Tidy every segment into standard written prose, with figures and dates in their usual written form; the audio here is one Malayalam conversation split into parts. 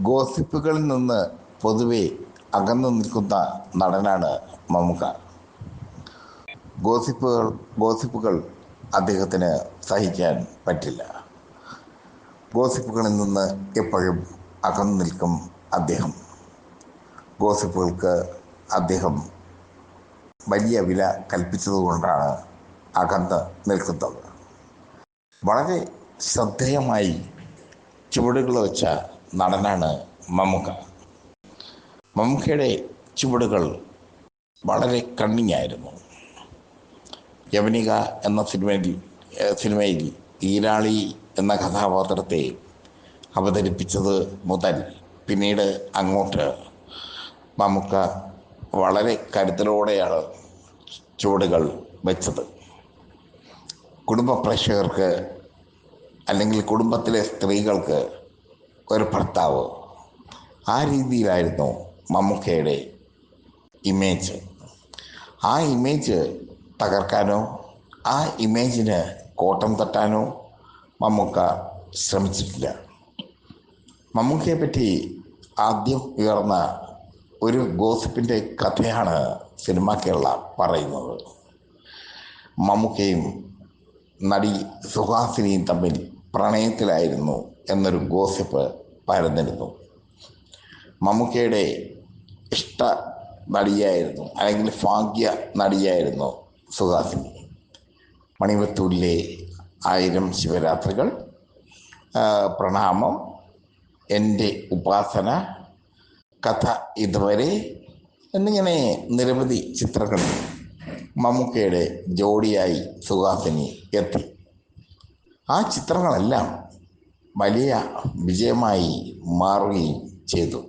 ഗോസിപ്പുകളിൽ നിന്ന് പൊതുവെ അകന്നു നിൽക്കുന്ന നടനാണ് മമ്മൂക്ക. ഗോസിപ്പുകൾ അദ്ദേഹത്തിന് സഹിക്കാൻ പറ്റില്ല. ഗോസിപ്പുകളിൽ നിന്ന് എപ്പോഴും അകന്നു നിൽക്കും അദ്ദേഹം. ഗോസിപ്പുകൾക്ക് അദ്ദേഹം വലിയ വില കൽപ്പിച്ചതുകൊണ്ടാണ് അകന്ന് നിൽക്കുന്നത്. വളരെ ശ്രദ്ധേയമായി ചുവടുകൾ വെച്ച നടനാണ് മമ്മൂക്ക. മമ്മൂക്കയുടെ ചുവടുകൾ വളരെ കണ്ണിങ് ആയിരുന്നു. യവനിക എന്ന സിനിമയിൽ ഈരാളി എന്ന കഥാപാത്രത്തെ അവതരിപ്പിച്ചത് മുതൽ പിന്നീട് അങ്ങോട്ട് മമ്മൂക്ക വളരെ കരുതലോടെയാണ് ചുവടുകൾ വെച്ചത്. കുടുംബ പ്രേക്ഷകർക്ക് അല്ലെങ്കിൽ കുടുംബത്തിലെ സ്ത്രീകൾക്ക് ഒരു ഭർത്താവ്, ആ രീതിയിലായിരുന്നു മമ്മൂക്കയുടെ ഇമേജ്. ആ ഇമേജ് തകർക്കാനോ ആ ഇമേജിന് കോട്ടം തട്ടാനോ മമ്മൂക്ക ശ്രമിച്ചിട്ടില്ല. മമ്മൂക്കയെ പറ്റി ആദ്യം ഉയർന്ന ഒരു ഗോസിപ്പിൻ്റെ കഥയാണ് സിനിമ കേരള പറയുന്നത്. മമ്മൂക്കയും നടി സുഹാസിനിയും തമ്മിൽ പ്രണയത്തിലായിരുന്നു എന്നൊരു ഗോസിപ്പ് പരന്നിരുന്നു. മമ്മൂക്കയുടെ ഇഷ്ട നടിയായിരുന്നു, അല്ലെങ്കിൽ ഭാഗ്യ നടിയായിരുന്നു സുഹാസിനി. മണിവത്തൂരിലെ 1000 ശിവരാത്രികൾ, പ്രണാമം, എൻ്റെ ഉപാസന, കഥ ഇതുവരെ എന്നിങ്ങനെ നിരവധി ചിത്രങ്ങൾ മമ്മൂക്കയുടെ ജോഡിയായി സുഹാസിനി എത്തി. ആ ചിത്രങ്ങളെല്ലാം വലിയ വിജയമായി മാറുകയും ചെയ്തു.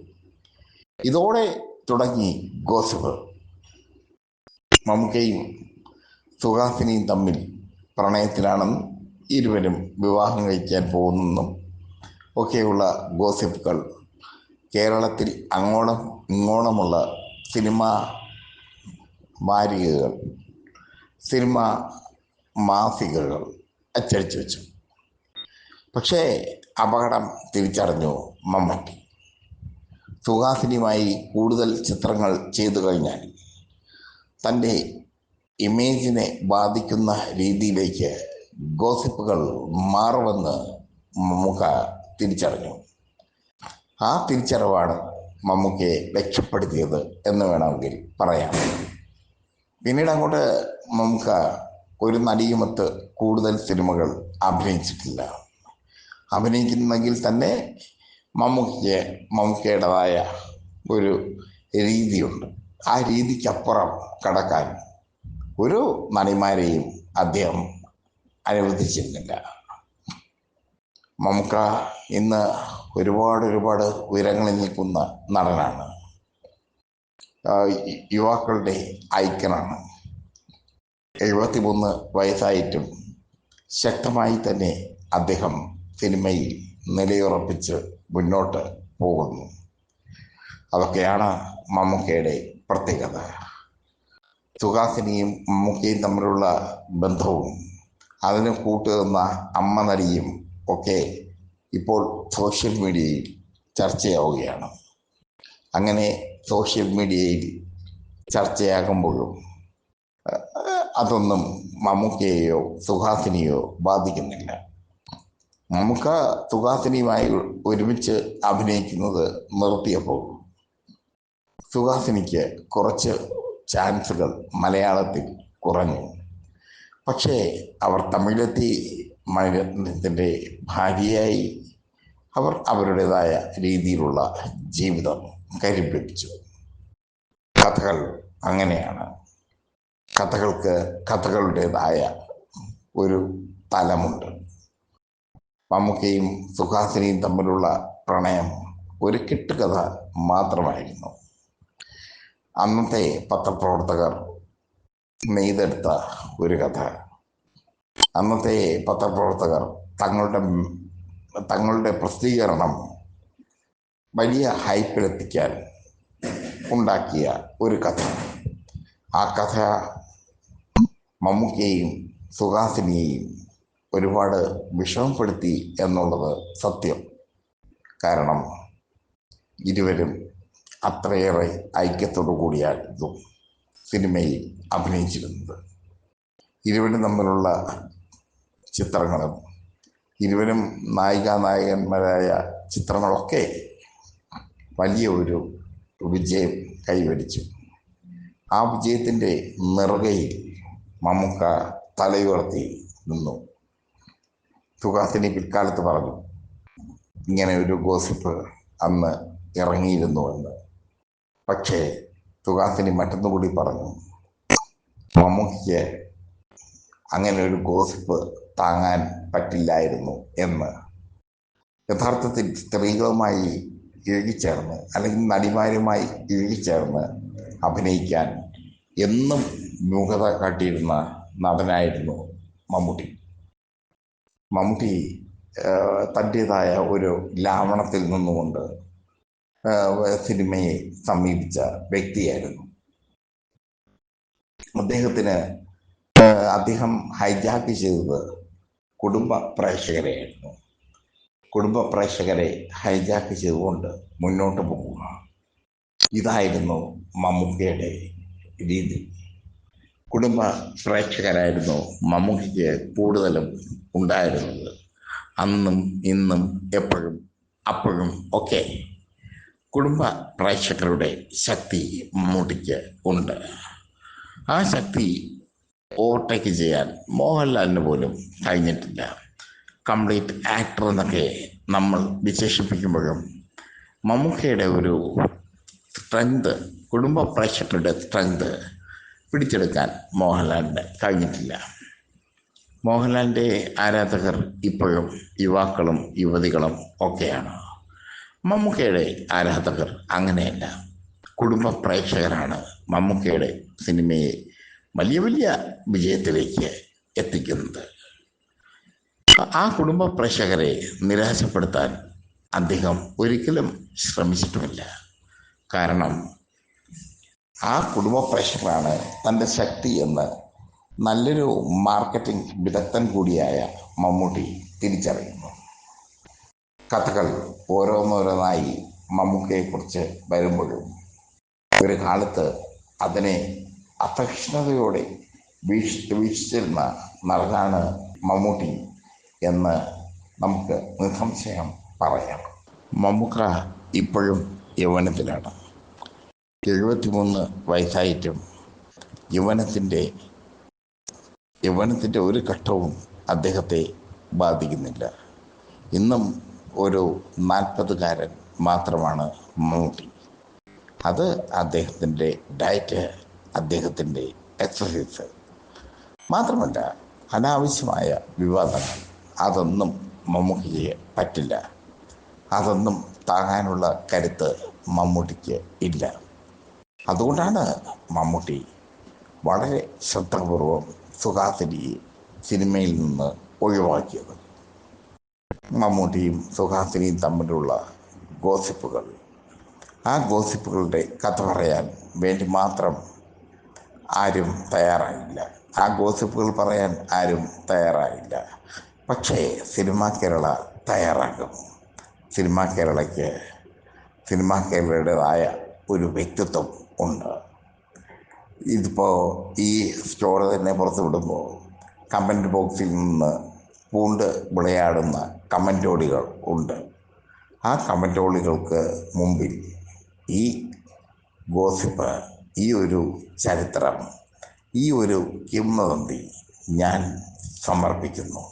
ഇതോടെ തുടങ്ങി ഗോസിപ്പ്. മമ്മൂക്കയും സുഹാസിനിയും തമ്മിൽ പ്രണയത്തിലാണെന്നും ഇരുവരും വിവാഹം കഴിക്കാൻ പോകുന്നെന്നും ഒക്കെയുള്ള ഗോസിപ്പുകൾ കേരളത്തിൽ അങ്ങോളം ഇങ്ങോളമുള്ള സിനിമാ വാരികകൾ, സിനിമാ മാസികകൾ അച്ചടിച്ചു വെച്ചു. പക്ഷേ അപകടം തിരിച്ചറിഞ്ഞു മമ്മൂട്ടി. സുഹാസിനിയുമായി കൂടുതൽ ചിത്രങ്ങൾ ചെയ്തു കഴിഞ്ഞാൽ തൻ്റെ ഇമേജിനെ ബാധിക്കുന്ന രീതിയിലേക്ക് ഗോസിപ്പുകൾ മാറുമെന്ന് മമ്മൂക്ക തിരിച്ചറിഞ്ഞു. ആ തിരിച്ചറിവാണ് മമ്മൂക്കയെ രക്ഷപ്പെടുത്തിയത് എന്ന് വേണമെങ്കിൽ പറയാം. പിന്നീട് അങ്ങോട്ട് മമ്മൂക്ക ഒരു നടിയുമൊത്ത് കൂടുതൽ സിനിമകൾ അഭിനയിച്ചിട്ടില്ല. അഭിനയിക്കുന്നെങ്കിൽ തന്നെ മമ്മൂക്കയുടേതായ ഒരു രീതിയുണ്ട്. ആ രീതിക്കപ്പുറം കടക്കാൻ ഒരു നടിമാരെയും അദ്ദേഹം അനുവദിച്ചിരുന്നില്ല. മമ്മൂക്ക ഇന്ന് ഒരുപാട് ഉയരങ്ങളിൽ നിൽക്കുന്ന നടനാണ്. യുവാക്കളുടെ ഐക്കണാണ്. 73 വയസ്സായിട്ടും ശക്തമായി തന്നെ അദ്ദേഹം സിനിമയിൽ നിലയുറപ്പിച്ച് മുന്നോട്ട് പോകുന്നു. അതൊക്കെയാണ് മമ്മൂക്കയുടെ പ്രത്യേകത. സുഹാസിനിയും മമ്മൂക്കയും തമ്മിലുള്ള ബന്ധവും അതിന് കൂട്ടുനിന്ന അമ്മ നടിയും ഒക്കെ ഇപ്പോൾ സോഷ്യൽ മീഡിയയിൽ ചർച്ചയാവുകയാണ്. അങ്ങനെ സോഷ്യൽ മീഡിയയിൽ ചർച്ചയാകുമ്പോഴും അതൊന്നും മമ്മൂക്കയെയോ സുഹാസിനിയോ ബാധിക്കുന്നില്ല. മമ്മൂക്ക സുഹാസിനിയുമായി ഒരുമിച്ച് അഭിനയിക്കുന്നത് നിർത്തിയപ്പോൾ സുഹാസിനിക്ക് കുറച്ച് ചാൻസുകൾ മലയാളത്തിൽ കുറഞ്ഞു. പക്ഷേ അവർ തമിഴിലെത്തി മണിരത്നത്തിൻ്റെ ഭാര്യയായി അവർ അവരുടേതായ രീതിയിലുള്ള ജീവിതം കരിപ്പിച്ചു. കഥകൾ അങ്ങനെയാണ്. കഥകൾക്ക് കഥകളുടേതായ ഒരു തലമുണ്ട്. മമ്മൂക്കയും സുഹാസിനിയും തമ്മിലുള്ള പ്രണയം ഒരു കെട്ടുകഥ മാത്രമായിരുന്നു. അന്നത്തെ പത്രപ്രവർത്തകർ നെയ്തെടുത്ത ഒരു കഥ. അന്നത്തെ പത്രപ്രവർത്തകർ തങ്ങളുടെ പ്രസിദ്ധീകരണം വലിയ ഹൈപ്പിലെത്തിക്കാൻ ഉണ്ടാക്കിയ ഒരു കഥ. ആ കഥ മമ്മൂക്കയെയും സുഹാസിനിയെയും ഒരുപാട് വിഷമപ്പെടുത്തി എന്നുള്ളത് സത്യം. കാരണം ഇരുവരും അത്രയേറെ ഐക്യത്തോടു കൂടിയായിരുന്നു സിനിമയിൽ അഭിനയിച്ചിരുന്നത്. ഇരുവരും തമ്മിലുള്ള ചിത്രങ്ങളും ഇരുവരും നായികാനായകന്മാരായ ചിത്രങ്ങളൊക്കെ വലിയ ഒരു വിജയം കൈവരിച്ചു. ആ വിജയത്തിൻ്റെ നെറുകയിൽ മമ്മൂക്ക തലയുയർത്തി നിന്നു. സുഹാസിനി പിൽക്കാലത്ത് പറഞ്ഞു, ഇങ്ങനെ ഒരു ഗോസിപ്പ് അന്ന് ഇറങ്ങിയിരുന്നുവെന്ന്. പക്ഷേ സുഹാസിനി മറ്റൊന്നുകൂടി പറഞ്ഞു, മമ്മൂക്കയ്ക്ക് അങ്ങനെ ഒരു ഗോസിപ്പ് താങ്ങാൻ പറ്റില്ലായിരുന്നു എന്ന്. യഥാർത്ഥത്തിൽ സ്ത്രീകളുമായി ഇഴുകിച്ചേർന്ന് അല്ലെങ്കിൽ നടിമാരുമായി ഇഴുകിച്ചേർന്ന് അഭിനയിക്കാൻ എന്നും മൂകത കാട്ടിയിരുന്ന നടനായിരുന്നു മമ്മൂട്ടി. മമ്മൂട്ടി തൻ്റേതായ ഒരു ലാവണത്തിൽ നിന്നുകൊണ്ട് സിനിമയെ സമീപിച്ച വ്യക്തിയായിരുന്നു. അദ്ദേഹം ഹൈജാക്ക് ചെയ്തത് കുടുംബ പ്രേക്ഷകരെയായിരുന്നു. കുടുംബ പ്രേക്ഷകരെ ഹൈജാക്ക് ചെയ്തുകൊണ്ട് മുന്നോട്ട് പോകുക, ഇതായിരുന്നു മമ്മൂക്കയുടെ രീതി. കുടുംബ പ്രേക്ഷകരായിരുന്നു മമ്മൂക്കയ്ക്ക് കൂടുതലും ഉണ്ടായിരുന്നത്. അന്നും ഇന്നും എപ്പോഴും അപ്പോഴും ഒക്കെ കുടുംബ പ്രേക്ഷകരുടെ ശക്തി മമ്മൂട്ടിക്ക് ഉണ്ട്. ആ ശക്തി ഓവർടേക്ക് ചെയ്യാൻ മോഹൻലാലിന് പോലും കഴിഞ്ഞിട്ടില്ല. കംപ്ലീറ്റ് ആക്ടർ എന്നൊക്കെ നമ്മൾ വിശേഷിപ്പിക്കുമ്പോഴും മമ്മൂക്കയുടെ ഒരു സ്ട്രെങ്ത്, കുടുംബ പ്രേക്ഷകരുടെ സ്ട്രെങ്ത് പിടിച്ചെടുക്കാൻ മോഹൻലാലിന് കഴിഞ്ഞിട്ടില്ല. മോഹൻലാലിൻ്റെ ആരാധകർ ഇപ്പോഴും യുവാക്കളും യുവതികളും ഒക്കെയാണ്. മമ്മൂക്കയുടെ ആരാധകർ അങ്ങനെയല്ല, കുടുംബ പ്രേക്ഷകരാണ് മമ്മൂക്കയുടെ സിനിമയെ വലിയ വലിയ വിജയത്തിലേക്ക് എത്തിക്കുന്നത്. ആ കുടുംബ പ്രേക്ഷകരെ നിരാശപ്പെടുത്താൻ അദ്ദേഹം ഒരിക്കലും ശ്രമിച്ചിട്ടുമില്ല. കാരണം ആ കുടുംബ പ്രേക്ഷകരാണ് തൻ്റെ ശക്തി എന്ന് നല്ലൊരു മാർക്കറ്റിംഗ് വിദഗ്ധൻ കൂടിയായ മമ്മൂട്ടി തിരിച്ചറിയുന്നു. കഥകൾ ഓരോന്നോരോന്നായി മമ്മൂക്കയെക്കുറിച്ച് വരുമ്പോഴും ഒരു കാലത്ത് അതിനെ അസഹിഷ്ണുതയോടെ വീക്ഷിച്ചിരുന്ന നടനാണ് മമ്മൂട്ടി എന്ന് നമുക്ക് നിസ്സംശയം പറയാം. മമ്മൂക്ക ഇപ്പോഴും യൗവനത്തിലാണ്. 73 വയസ്സായിട്ടും യൗവനത്തിൻ്റെ ഒരു ഘട്ടവും അദ്ദേഹത്തെ ബാധിക്കുന്നില്ല. ഇന്നും ഒരു 40കാരൻ മാത്രമാണ് മമ്മൂട്ടി. അത് അദ്ദേഹത്തിൻ്റെ ഡയറ്റ്, അദ്ദേഹത്തിൻ്റെ എക്സസൈസ് മാത്രമല്ല, അനാവശ്യമായ വിവാദങ്ങൾ, അതൊന്നും മമ്മൂട്ടിക്ക് പറ്റില്ല. അതൊന്നും താങ്ങാനുള്ള കരുത്ത് മമ്മൂട്ടിക്ക് ഇല്ല. അതുകൊണ്ടാണ് മമ്മൂട്ടി വളരെ ശ്രദ്ധാപൂർവം സുഹാസിനിയെ സിനിമയിൽ നിന്ന് ഒഴിവാക്കിയത്. മമ്മൂട്ടിയും സുഹാസിനിയും തമ്മിലുള്ള ഗോസിപ്പുകൾ, ആ ഗോസിപ്പുകളുടെ കഥ പറയാൻ വേണ്ടി മാത്രം ആരും തയ്യാറായില്ല. ആ ഗോസിപ്പുകൾ പറയാൻ ആരും തയ്യാറായില്ല. പക്ഷേ സിനിമാ കേരള തയ്യാറാകും. സിനിമാ കേരളയുടേതായ ഒരു വ്യക്തിത്വം ഉണ്ട്. ഇതിപ്പോൾ ഈ സ്റ്റോറി തന്നെ പുറത്തു വിടുമ്പോൾ കമൻറ്റ് ബോക്സിൽ നിന്ന് പൂണ്ട് വിളയാടുന്ന കമൻറ്റോളികൾ ഉണ്ട്. ആ കമൻറ്റോളികൾക്ക് മുമ്പിൽ ഈ ഗോസിപ്പ്, ഈ ഒരു ചരിത്രം, ഈ ഒരു കിംവദന്തി ഞാൻ സമർപ്പിക്കുന്നു.